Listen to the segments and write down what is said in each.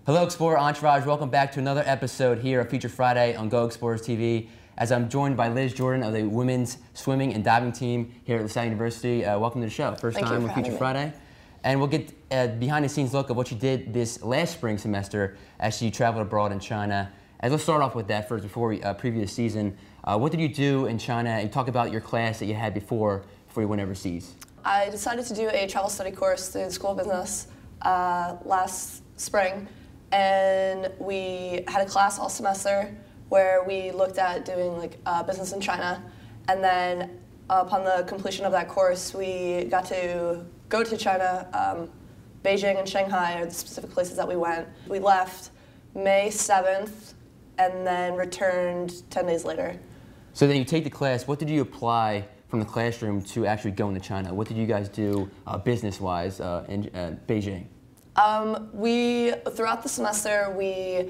Hello Explorer Entourage, welcome back to another episode here of Feature Friday on Go Explorers TV. As I'm joined by Liz Jordan of the women's swimming and diving team here at Salle University. Welcome to the show. First time on Feature Friday. And we'll get a behind the scenes look of what you did this last spring semester as you traveled abroad in China. And let's start off with that first before we previous season. What did you do in China? You talk about your class that you had before you went overseas. I decided to do a travel study course through the School of Business last spring. And we had a class all semester where we looked at doing business in China. And then upon the completion of that course, we got to go to China. Beijing and Shanghai are the specific places that we went. We left May 7th and then returned 10 days later. So then you take the class. What did you apply from the classroom to actually going to China? What did you guys do business-wise in Beijing? Throughout the semester, we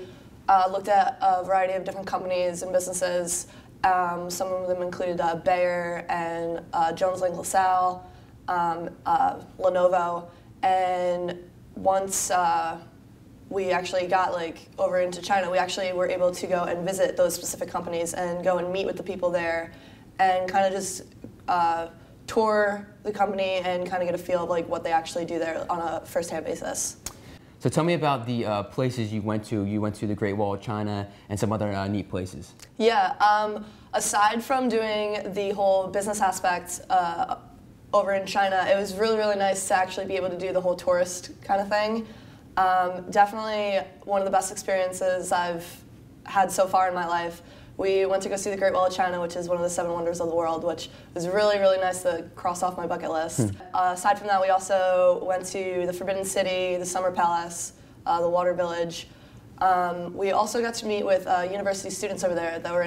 looked at a variety of different companies and businesses. Some of them included Bayer and Jones Lang LaSalle, Lenovo. And once we actually got over into China, we actually were able to go and visit those specific companies and go and meet with the people there and kind of just tour the company and kind of get a feel of what they actually do there on a first-hand basis. So tell me about the places you went to. You went to the Great Wall of China and some other neat places. Yeah, aside from doing the whole business aspect over in China, it was really, really nice to actually be able to do the whole tourist kind of thing. Definitely one of the best experiences I've had so far in my life. We went to go see the Great Wall of China, which is one of the 7 wonders of the world, which was really, really nice to cross off my bucket list. Aside from that, we also went to the Forbidden City, the Summer Palace, the Water Village. We also got to meet with university students over there that were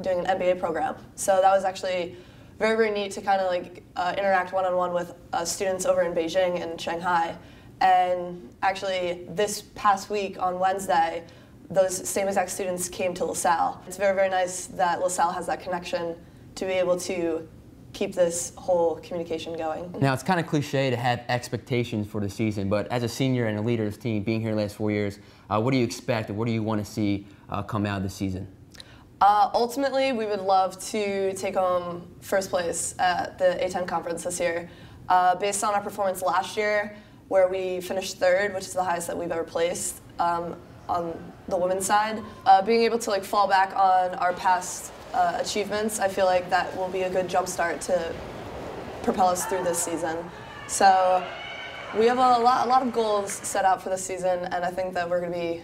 doing an MBA program. So that was actually very, very neat to kind of interact one-on-one with students over in Beijing and Shanghai. And actually, this past week on Wednesday, those same exact students came to LaSalle. It's very, very nice that LaSalle has that connection to be able to keep this whole communication going. Now, it's kind of cliche to have expectations for the season, but as a senior and a leader of this team, being here the last 4 years, what do you expect and what do you want to see come out of the season? Ultimately, we would love to take home first place at the A10 conference this year. Based on our performance last year, where we finished 3rd, which is the highest that we've ever placed on the women's side. Being able to fall back on our past achievements, I feel like that will be a good jump start to propel us through this season. So we have a lot of goals set out for this season, and I think that we're going to be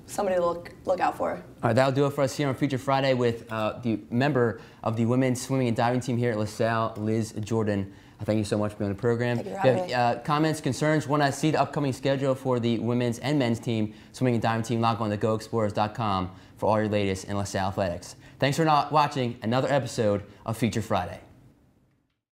somebody to look out for. All right, that'll do it for us here on Feature Friday with the member of the women's swimming and diving team here at LaSalle, Liz Jordan. Thank you so much for being on the program. Thank you for having me. Comments, concerns, want to see the upcoming schedule for the women's and men's team, swimming and diving team, log on to goexplorers.com for all your latest in LaSalle athletics. Thanks for watching another episode of Feature Friday.